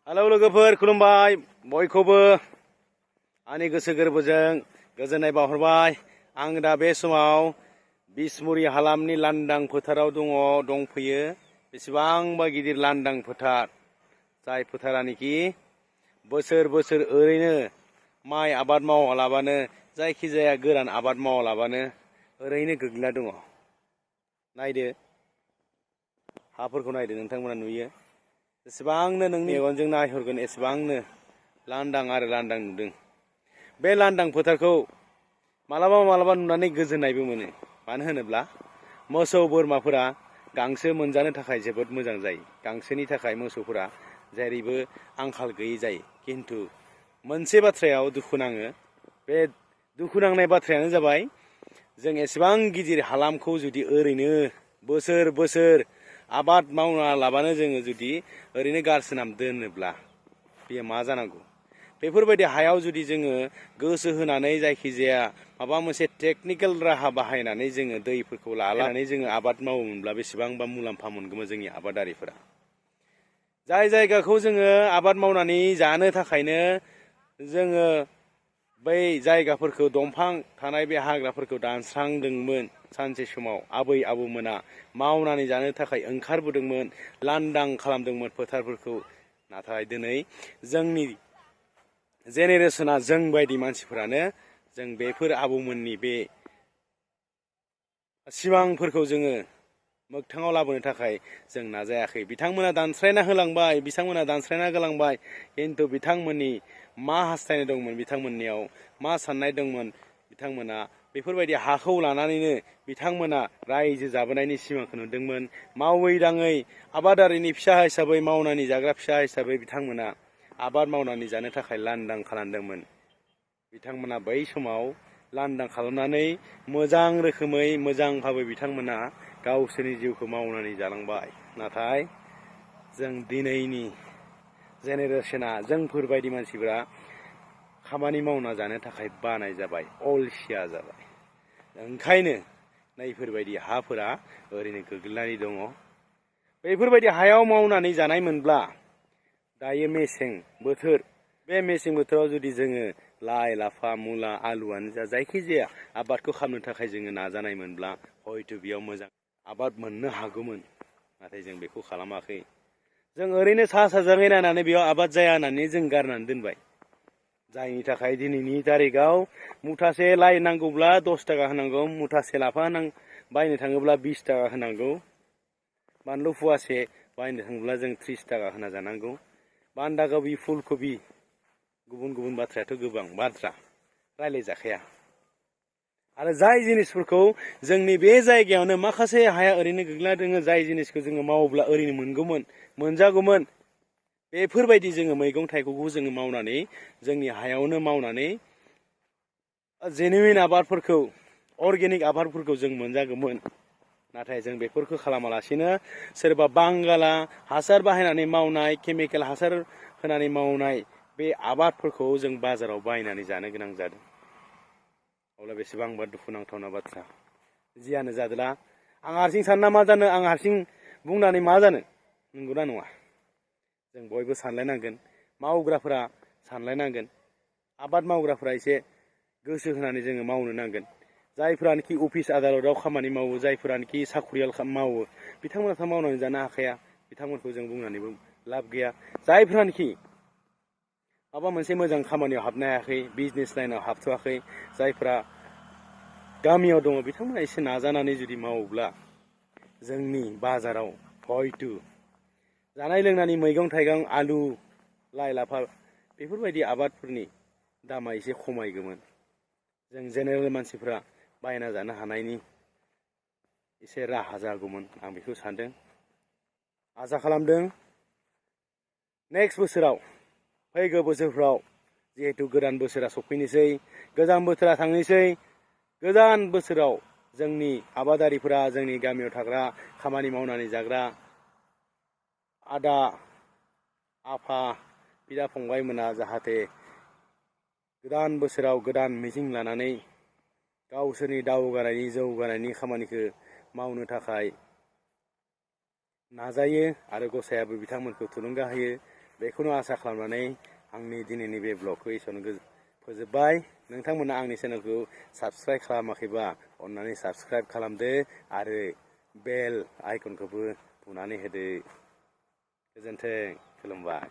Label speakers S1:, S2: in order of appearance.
S1: Hello लोगोफोर खुलुमबाय बयखौबो आंनि गोसो गोरबोजों गोजोननाय बावहरबाय। आं दा बे समाव बिसमुरि हालामनि लांदां फोथाराव दंफैयो। बेसेबांबा गिदिर लांदां फोथार, जाय फोथारानोखि बोसोर बोसोर ओरैनो माइ आबाद मावालाबानो, जायखिजाया गोरान आबाद मावालाबानो ओरैनो गोग्लैना दङ। नायदो, हाफोरखौ नायदो, नोंथांमोना नुयो। जेसेबांनो नोंनि मेगनजों नायहरगोन एसेबांनो लांदां आरो लांदां नुदों। बे लांदां फोथारखौ मालाबा मालाबा नुनानै गोजोननायबो मोनो। मानो होनोब्ला मोसौ बोरमाफोरा गांसो मोनजानो थाखाय जोबोद मोजां जायो। गांसोनि थाखाय मोसौफोरा जेरैबो आंखाल गैयै जायो। खिन्थु मोनसे बाथ्रायाव दुखु नाङो। बे दुखु नांनाय बाथ्रायानो जाबाय, जों एसेबां गिदिर हालामखौ जुदि ओरैनो बोसोर बोसोर आबाद मावना लाबानो जोङो जुदि ओरैनो गारसोना दोनोब्ला बेयो मा जानांगौ? बेफोरबायदि हायाव जुदि जोङो गोसो होनानै जायखिजाया माबा मोनसे टेकनिकेल राहा बाहायनानै जोङो दैफोरखौ लानानै जोङो आबाद मावोमोनब्ला बेसेबांबा मुलाम्फा मोनगौमोन जोंनि आबादारिफोरा। जाय जायगाखौ जोङो आबाद मावनानै जानो थाखायनो जोङो बै जायगाफोरखौ दंफां थानाय बे हाग्राफोरखौ दानस्रांदोंमोन। सानसे समाव आबै आबौमोना मावनानै जानो थाखाय ओंखारबोदोंमोन, लांदां खालामदोंमोन फोथारफोरखौ। नाथाय दिनै जोंनि जेनेरेसना, जों बायदि मानसिफोरानो जों बेफोर आबौमोननि बे सिमांफोरखौ जोङो मोगथाङाव लाबोनो थाखाय जों नाजायाखै। बिथांमोना दानस्रायना होलांबाय, बिथांमोना दानस्रायना गालांबाय। खिन्थु बिथांमोननि मा हास्थायनाय दंमोन, बिथांमोननियाव मा साननाय दंमोन, बिथांमोना बेफोरबायदि हाखौ लानानैनो बिथांमोना रायजो जाबोनायनि सिमांखौ नुदोंमोन। मावै दाङै आबादारिनि फिसा हिसाबै, मावनानै जाग्रा फिसा हिसाबै बिथांमोना आबाद मावनानै जानो थाखाय लांदां खालामदोंमोन। बिथांमोना बै समाव लांदां खालामनानै मोजां रोखोमै, मोजां भाबै बिथांमोना गावसोरनि जिउखौ मावनानै जालांबाय। नाथाय जों दिनैनि जेनेरेसना, जोंफोरबायदि मानसिफोरा खामानि मावना जानो थाखाय बानाय जाबाय, अलसिया जाबाय। ओंखायनो नैफोरबायदि हाफोरा ओरैनो गोग्लैनानै दङ। बेफोरबायदि हायाव मावनानै जानायमोनब्ला दायो मेसें बोथोर, बे मेसें बोथोराव जुदि जोङो लाइ लाफा मुला आलुआनो जा जायखिजाया आबादखौ खालामनो थाखाय जोङो नाजानाय मोनब्ला हयथ' बेयाव मोजां आबाद मोननो हागौमोन। नाथाय जों बेखौ खालामाखै। जों ओरैनो सा साज्राङै नायनानै बेयाव आबाद जाया होननानै जों गारनानै दोनबाय। जायनि थाखाय दिनैनि तारिखाव मुथासे लाइ नांगौब्ला 10 थाखा होनांगौ, मुथासे लाफा बायनो थाङोब्ला 20 थाखा होनांगौ, बानलु फुवासे बायनो थाङोब्ला जों 30 थाखा होना जानांगौ। बान्दा कबि, फुल कबि, गुबुन गुबुन बाथ्रायाथ' गोबां बाथ्रा रायज्लायजाखाया। आरो जाय जिनिसफोरखौ जोंनि बे जायगायावनो माखासे हाया ओरैनो गोग्लैना दोङो, जाय जिनिसखौ जोङो मावोब्ला ओरैनो मोनगौमोन, मोनजागौमोन, बेफोरबायदि जोङो मैगं थाइगंखौ जोङो मावनानै, जोंनि हायावनो मावनानै जेनुइन आबादफोरखौ, अर्गेनिक आबादफोरखौ जों मोनजागौमोन। नाथाय जों बेफोरखौ खालामालासिनो सोरबा बांगाला हासार बाहायनानै मावनाय, केमिकेल हासार होनानै मावनाय बे आबादफोरखौ जों बाजाराव बायनानै जानो गोनां जादों। अब्ला बेसेबांबा दुखुनांथावना बाथ्रा। जियानो जादोला, आं हारसिं सानना मा जानो, आं हारसिं बुंनानै मा जानो, नंगौना नङा? जों बयबो सानलायनांगोन, मावग्राफोरा सानलायनांगोन, आबाद मावग्राफोरा एसे गोसो होनानै जोङो मावनो नांगोन। जायफोरानोखि अफिस आदालताव खामानि मावो, जायफोरानोखि साखरियाल मावो, बिथांमोनाथ' मावनानै जानो हाखाया। बिथांमोनखौ जों बुंनानैबो लाब गैया। जायफोरानोखि माबा मोनसे मोजां खामानियाव हाबनो हायाखै, बिजनेस लाइनाव हाबथ'वाखै, जायफोरा गामियाव दङ, बिथांमोना एसे नाजानानै जुदि मावोब्ला जोंनि बाजाराव हयथ' जानाय लोंनायनि मैगं थाइगं, आलु, लाइ लाफा बेफोरबायदि आबादफोरनि दामा एसे खमायगौमोन। जों जेनेरेल मानसिफ्रा बायना जानो हानायनि एसे राहा जागौमोन, आं बेखौ सानदों। आसा खालामदों नेक्स्ट बोसोराव, फैगौ बोसोरफ्राव, जिहेतु गोदान बोसोरा सफैनोसै, गोजां बोथोरा थांनोसै, गोदान बोसोराव जोंनि आबादारिफोरा, जोंनि गामियाव थाग्रा, खामानि मावनानै जाग्रा आदा आफा बिदा फंबायमोना जाहाथे गोदान बोसोराव गोदान मिजिं लानानै गावसोरनि दावगानायनि, जौगानायनि खामानिखौ मावनो थाखाय नाजायो आरो गसायाबो बिथांमोनखौ थुलुंगा होयो। बेखौनो आसा खालामनानै आंनि दिनैनि बे ब्लगखौ एसेयावनो फोजोबबाय। नोंथांमोना आंनि चेनेलखौ साबस्क्राइब खालामाखैबा अन्नानै साबस्क्राइब खालामदो आरो बेल आइकनखौबो बुनानै होदो। गोजोन्थों, खुलुमबाय।